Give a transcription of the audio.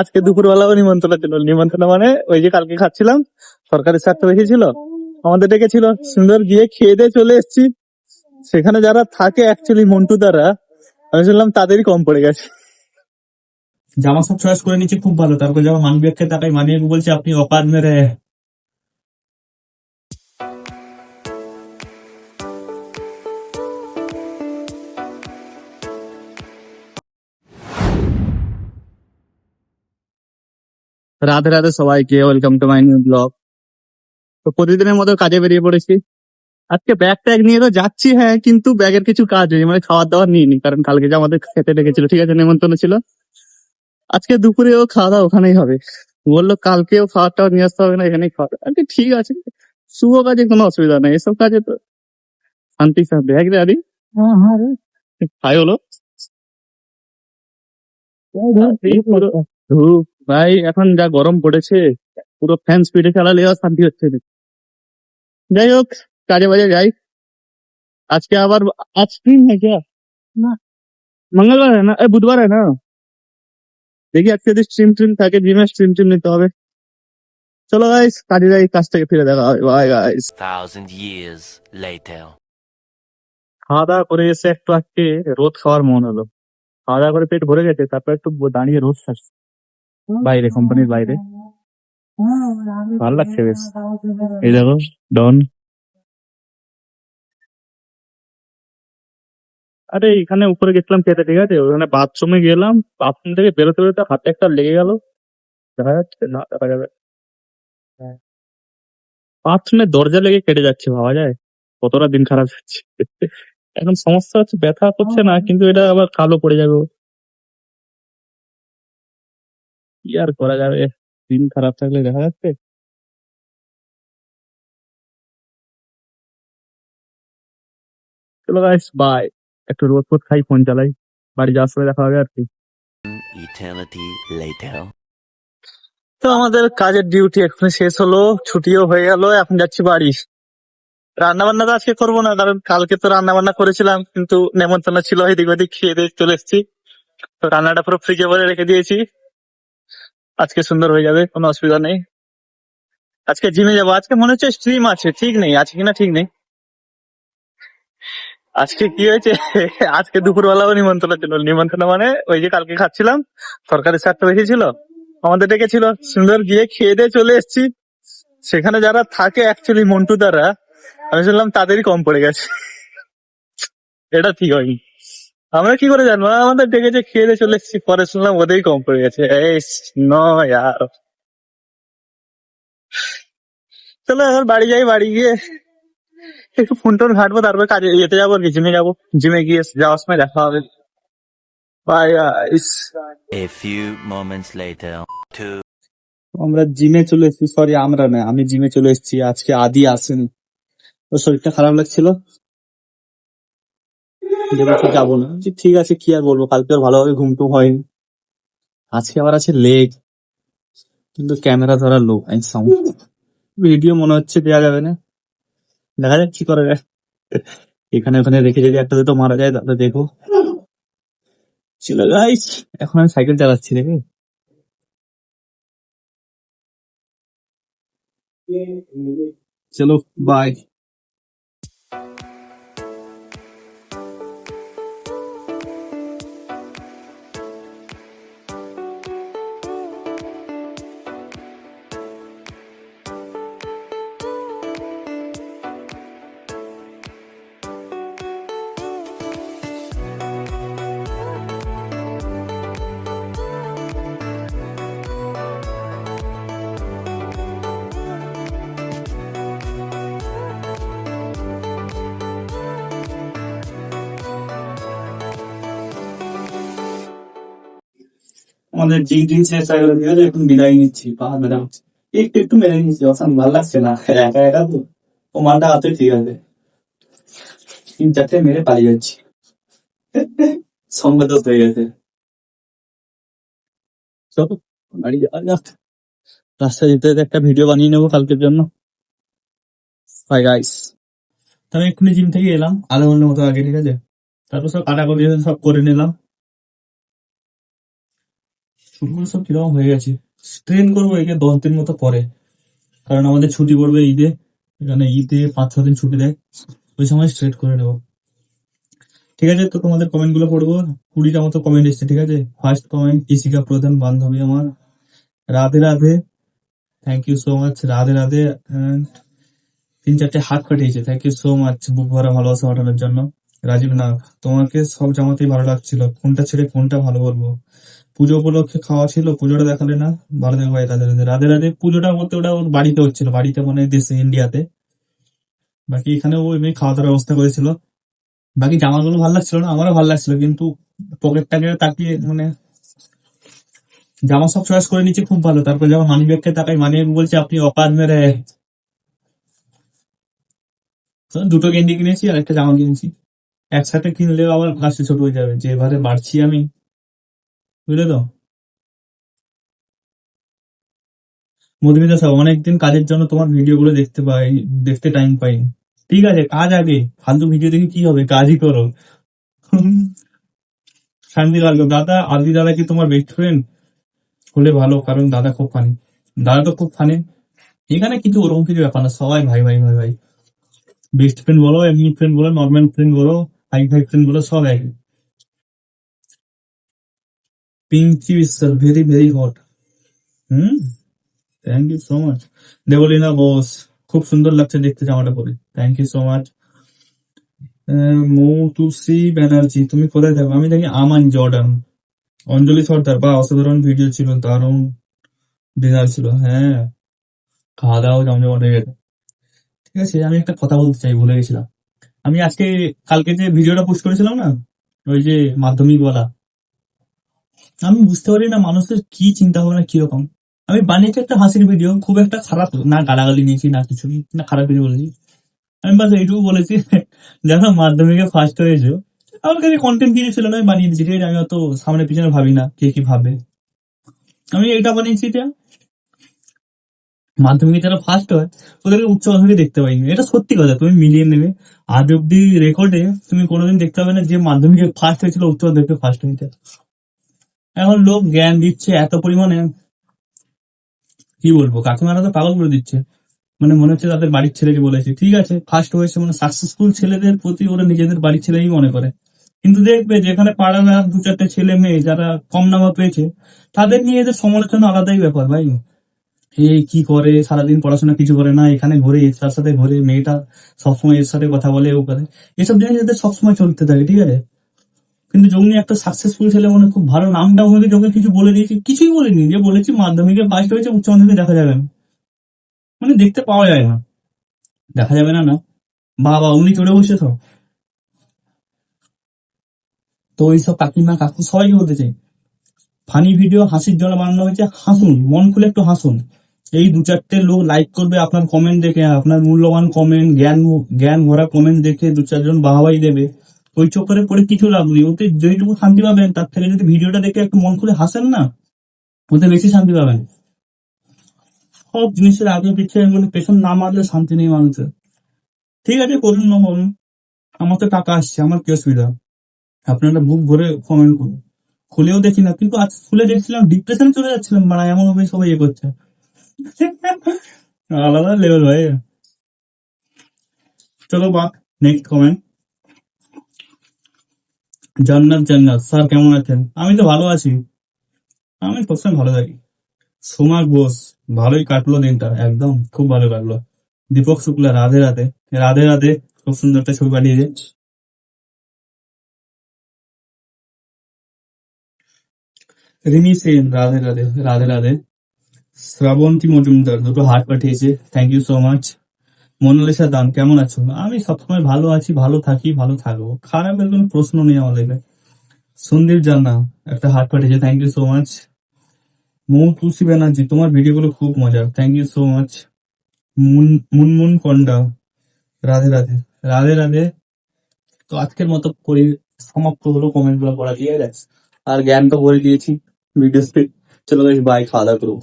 আজকে দুপুরবেলাও নিমন্ত্রণ ছিল। নিমন্ত্রণ মানে ওই যে কালকে খাচ্ছিলাম, সরকারি স্বার্থ রেখেছিল, আমাদের ডেকেছিল, সুন্দর গিয়ে খেয়ে দিয়ে চলে এসেছি। সেখানে যারা থাকে অ্যাকচুয়ালি মন্টু দ্বারা, আমি শুনলাম তাদেরই কম পড়ে গেছে। জামা সব চয়েস করে নিচ্ছে খুব ভালো, তারপর যখন মানবিককে তাকাই মানিয়ে বলছে আপনি অকাদ মেরে। রাধে রাধে সবাইকে, welcome to my new blog. তো প্রতিদিনের মতো কাজে বেরিয়ে পড়েছি। আজকে ব্যাগ ট্যাগ নিয়ে তো যাচ্ছি, হ্যাঁ, কিন্তু ব্যাগের কিছু কাজ নেই, মানে খাবার দাবার নিইনি, কারণ কালকে যে আমাদের খেতে ডেকেছিল, ঠিক আছে, নেমন্তন্ন ছিল। আজকে দুপুরেও খাওয়া দাওয়া ওখানেই হবে। বললো কালকেও খাবার টাবার নিয়ে আসতে হবে না, এখানেই খাওয়া দাওয়া। আরে ঠিক আছে, শুভ কাজে কোনো অসুবিধা নেই, এসব কাজে তো শান্তি শান্তি। ব্যাগ রে আরে, হাই হলো। এই পুরো ধুর, ভাই এখন যা গরম পড়েছে, পুরো ফ্যান স্পিডে চালালেও আর শান্তি হচ্ছে না। যাই হোক, কাজে বাজে যাই। আজকে আবার आज स्ट्रीम है क्या? না, मंगलवार है ना, बुधवार है ना। দেখি আজকে যদি স্ট্রিম ট্রিম থাকে, জিমে স্ট্রিম ট্রিম নিতে হবে। চলো গাইস, কাজে যাই, কাজ থেকে ফিরে দেখা হবে। Bye guys. 1,000 years later. খাওয়া দাওয়া করে এসে একটু আজকে রোদ খাওয়ার মন হলো। খাওয়া দাওয়া করে পেট ভরে গেছে, তারপর একটু দাঁড়িয়ে রোদ খাচ্ছি বাইরে, কোম্পানির বাইরে। ভালো লাগছে বেশ। এই দেখো ডন। আরে এখানে উপরে গেছিলাম খেতে, ঠিক আছে, ওখানে বাথরুমে গেলাম, বাথরুম থেকে বেরোতে বেরোতে হাতে একটা লেগে গেল। দেখা যাচ্ছে না, দেখা যাবে। বাথরুমের দরজা লেগে কেটে যাচ্ছে, ভাবা যায় কতটা দিন খারাপ যাচ্ছে। এখন সমস্যা হচ্ছে ব্যথা করছে না, কিন্তু এটা আবার কালো পড়ে যাবে। কি আর করা যাবে, দিন খারাপ থাকলে দেখা যাচ্ছে। চলো গাইস, বাই। একটু রোদ ফোদ খাই, ফোন চালাই, বাড়ি যাওয়ার সময় দেখা হবে আর কি। Eternity later. তো আমাদের কাজের ডিউটি এখন শেষ হলো, ছুটিও হয়ে গেল, এখন যাচ্ছি বাড়ি। রান্না বান্না তো আজকে করবো না, কারণ কালকে তো রান্না বান্না করেছিলাম, কিন্তু নেমন্তন্ন ছিল, এদিক ওদিক খেয়ে দিয়ে চলে এসেছি। তো রান্নাটা পুরো ফ্রিজে ভরে রেখে দিয়েছি, আজকে সুন্দর হয়ে যাবে, কোনো অসুবিধা নেই। আজকে জিমে যাবো, আজকে মনে হচ্ছে স্ট্রিম আছে, ঠিক নেই, আছে কিনা ঠিক নেই। আজকে কি হয়েছে, আজকে দুপুরবেলাও নিমন্ত্রণ ছিল। নিমন্ত্রণ মানে ওই যে কালকে খাচ্ছিলাম, সরকারি স্বার্থ রেখেছিল, আমাদের ডেকেছিল, সুন্দর গিয়ে খেয়ে দিয়ে চলে এসেছি। সেখানে যারা থাকে অ্যাকচুয়ালি মন্টু দ্বারা, আমি শুনলাম তাদেরই কম পড়ে গেছে। এটা ঠিক হয়নি। আমরা কি করে জানবো, আমাদের ডেকেছে, খেয়ে দিয়ে চলে এসেছি, পরে শুনলাম ওদেরই কম পড়ে গেছে। এই নো ইয়ার। চলো এবার বাড়ি যাই, বাড়ি গিয়ে একটু ফোন টোন ঘাটবো, তারপর কাজে যেতে যাবো আর কি, জিমে যাবো। জিমে গিয়ে যাওয়ার সময় দেখা হবে। Bye guys. A few moments later. Two. আমরা জিমে চলে এসেছি, সরি আমরা না, আমি জিমে চলে এসেছি। আজকে আদি আসেনি, ওর শরীরটা খারাপ লাগছিল, যে বলছে যাবো না। যে ঠিক আছে, কি আর বলবো, কালকে আর ভালোভাবে ঘুম টুম হয়নি। আজকে আবার আছে লেগ, কিন্তু ক্যামেরা ধরা লো সাউন্ড, ভিডিও মনে হচ্ছে দেওয়া যাবে না, দেখা যাক কি করা যায়। এখানে ওখানে রেখে যদি একটা দুটো মারা যায় তাহলে দেখো। চলো গাইস, এখন আমি সাইকেল চালাচ্ছি, দেখে। চলো বাই। আমাদের জিম টিম শেষ হয়ে গেল, ঠিক আছে, এখন বিদায় নিচ্ছি, পা মেরা হচ্ছে, একটু একটু মেরে নিচ্ছি, অসান ভালো লাগছে না একা একা তো। ও মালটা হাতে ঠিক আছে, তিন চারটে মেরে পালিয়ে যাচ্ছি, সঙ্গে তো হয়ে গেছে। চলো বাড়ি যাওয়া যাক, রাস্তায় যেতে যেতে একটা ভিডিও বানিয়ে নেবো কালকের জন্য। Bye guys. তবে এক্ষুনি জিম থেকে এলাম আধা ঘন্টার মতো আগে, ঠিক আছে, তারপর সব কাটাকুটি সব করে নিলাম। চুলগুলো সব কিরকম হয়ে গেছে। স্ট্রেন করবো একে 10 দিন মতো পরে, কারণ আমাদের ছুটি পড়বে ঈদে। এখানে ঈদে 5-6 দিন ছুটি দেয়, ওই সময় স্ট্রেট করে নেবো। ঠিক আছে, তো তোমাদের কমেন্ট গুলো পড়বো। 20টা মতো কমেন্ট এসছে, ঠিক আছে। ফার্স্ট কমেন্ট, ইশিকা প্রধান, বান্ধবী আমার, Radhe Radhe, thank you so much, Radhe Radhe. And 3-4টে হাত কাটিয়েছে, থ্যাংক ইউ সো মাচ বুক ভরা ভালোবাসা পাঠানোর জন্য। রাজীব নাগ, তোমাকে সব জামাতেই ভালো লাগছিল, কোনটা ছেড়ে কোনটা ভালো বলবো। পুজো উপলক্ষে খাওয়া ছিল, পুজোটা দেখালে না। ভালো দেখো ভাই, রাধে রাধে। রাধে রাধে পুজোটার মধ্যে ওটা ওর বাড়িতে হচ্ছিল, বাড়িতে মানে দেশে ইন্ডিয়াতে। বাকি এখানে ও এমনি খাওয়া দাওয়ার ব্যবস্থা করেছিল। বাকি জামাগুলো ভালো লাগছিল না, আমারও ভালো লাগছিল, কিন্তু পকেটটাকে তাকিয়ে মানে জামা সব চয়েস করে নিচ্ছে খুব ভালো, তারপর যখন মানি ব্যাগকে তাকাই, মানি ব্যাগ বলছে আপনি অকাত মেরে। তো দুটো গেঞ্জি কিনেছি আর একটা জামা কিনেছি, একসাথে কিনলেও আবার কাছে ছোট হয়ে যাবে, যে এবারে বাড়ছি আমি, বুঝলে তো। মধুমিতা সাহেব, অনেকদিন কাজের জন্য তোমার ভিডিও গুলো দেখতে টাইম পাই। ঠিক আছে, কাজ আগে, ফালতু ভিডিও দেখে কি হবে, কাজই করো। শান্তি লাগলো। দাদা, আদি দাদা কি তোমার বেস্ট ফ্রেন্ড হলে ভালো, কারণ দাদা খুব ফানি। দাদা তো খুব ফানি, এখানে কিছু ওরকম কিছু ব্যাপার না, সবাই ভাই ভাই ভাই ভাই। বেস্ট ফ্রেন্ড বলো, এমনি ফ্রেন্ড বলো, নর্মাল ফ্রেন্ড বলো, হাই ফাই ফ্রেন্ড বলো, সব একই। Pinki Biswas, very very hot. Thank you so much. Debleena Bose, খুব সুন্দর লাগছে দেখতে জামাটা পরে, thank you so much. Moutushi Banerjee, তুমি কোথায় থাকো? আমি থাকি আমান, জর্ডান। অঞ্জলি সর্দার, বা অসাধারণ ভিডিও ছিল, দারুণ ডিনার ছিল। হ্যাঁ, খাওয়া দাওয়া জমজমাট হয়ে গেছে। ঠিক আছে, আমি একটা কথা বলতে চাই, ভুলে গেছিলাম। আমি কালকে যে ভিডিওটা পোস্ট করেছিলাম না, ওই যে মাধ্যমিক বলা, আমি বুঝতে পারি না মানুষের কি চিন্তা ভাবনা কিরকম। আমি বানিয়েছি একটা হাসির ভিডিও, খুব একটা খারাপ না, গালাগালি নিয়েছি না কিছু, না খারাপ কিছু বলেছি। আমি বাস এইটুকু বলেছি, যখন মাধ্যমিকে ফার্স্ট হয়েছে, আমার কাছে কন্টেন্ট কিছু ছিল না, আমি বানিয়ে দিচ্ছি। ঠিক আছে, আমি অত সামনে পিছনে ভাবি না কে কি ভাবে। আমি এটা বানিয়েছি যে মাধ্যমিকে যারা ফার্স্ট হয় ওদেরকে উচ্চ মাধ্যমিকে দেখতে পাইনি, এটা সত্যি কথা, তুমি মিলিয়ে নেবে। আজ অব্দি রেকর্ডে তুমি কোনোদিন দেখতে পাবে না যে মাধ্যমিকে ফার্স্ট হয়েছিল উচ্চ মাধ্যমিকে ফার্স্ট হয়েছে। এখন লোক জ্ঞান দিচ্ছে এত পরিমাণে, কি বলবো, কাকিমারা তো পাগল করে দিচ্ছে। মানে মনে হচ্ছে তাদের বাড়ির ছেলেকে বলেছে। ঠিক আছে, ফার্স্ট হয়েছে মানে সাকসেসফুল ছেলেদের প্রতি ওরা নিজেদের বাড়ির ছেলেই মনে করে। কিন্তু দেখবে যেখানে পাড়ার আর 2-4টে ছেলে মেয়ে যারা কম নাম্বার পেয়েছে, তাদের নিয়ে এদের সমালোচনা আলাদাই ব্যাপার ভাই। এই কি করে, সারাদিন পড়াশোনা কিছু করে না, এখানে ঘুরে, তার সাথে ঘুরে, মেয়েটা সবসময় এর সাথে কথা বলে, ও করে, এসব জিনিস এদের সবসময় চলতে থাকে। ঠিক আছে, কিন্তু যমনি একটা সাকসেসফুল ছেলে, মানে খুব ভালো নামটা ওকে যখন কিছু বলে দিয়েছি, কিছুই বলিনি, যে বলেছি মাধ্যমিকে ফার্স্ট হয়েছে, উচ্চ মাধ্যমিকে দেখা যাবে না, মানে দেখতে পাওয়া যায় না, দেখা যাবে না না। বাবা উনি চড়ে বসে তো, তো এইসব কাকিমা কাকু সবাইকে বলতে চাই, ফানি ভিডিও হাসির জন্য বানানো হয়েছে, হাসুন, মন খুলে একটু হাসুন। এই 2-4টে লোক লাইক করবে আপনার কমেন্ট দেখে, আপনার মূল্যবান কমেন্ট, জ্ঞান ভরা কমেন্ট দেখে 2-4 জন বাহাবাই দেবে, ওই চক্করে পড়ে কিছু লাভ নেই। ওতে যেটুকু শান্তি পাবেন তার থেকে যদি ভিডিওটা দেখে একটু মন খুলে হাসেন না, ওতে বেশি শান্তি পাবেন। সব জিনিসের আগে পিছিয়ে মানে পেছন না মারলে শান্তি নেই মানুষের। ঠিক আছে, করুন না করুন, আমার তো টাকা আসছে, আমার কি অসুবিধা। আপনারা বুক ভরে কমেন্ট করুন, খুলেও দেখি না, কিন্তু আজ খুলে দেখছিলাম ডিপ্রেশন চলে যাচ্ছিলাম, মানে এমন ভাবে সবাই ইয়ে করছে। আলাদা লেভেল ভাই। চলো বা নেক্সট কমেন্ট। জান্নাত জান্নাত, স্যার কেমন আছেন? আমি তো ভালো আছি, আমি সবসময় ভালো থাকি। সোমা ঘোষ, ভালোই কাটলো দিনটা, একদম খুব ভালো কাটলো। দীপক শুক্লা, রাধে রাধে। রাধে রাধে, খুব সুন্দর একটা ছবি পাঠিয়েছে। রিমি সেন, রাধে রাধে। রাধে রাধে। শ্রাবন্তী মজুমদার, দুটো হার্ট পাঠিয়েছে, thank you so much. Monalisa দান, কেমন আছো? আমি সবসময় ভালো আছি, ভালো থাকি, ভালো থাকবো, খারাপের কোনো প্রশ্ন নেই আমাদের। সন্দীপ জানা একটা হার্ট পাঠিয়েছে, thank you so much. Moutushi Banerjee, তোমার ভিডিও গুলো খুব মজার, thank you so much. Munmun Konda, Radhe Radhe. Radhe Radhe. তো আজকের মতো করি, সমাপ্ত হলো কমেন্ট গুলো পড়া দিয়ে গেছে, আর জ্ঞান তো বলে দিয়েছি ভিডিও। চলো বাই, খাওয়া দাওয়া করবো।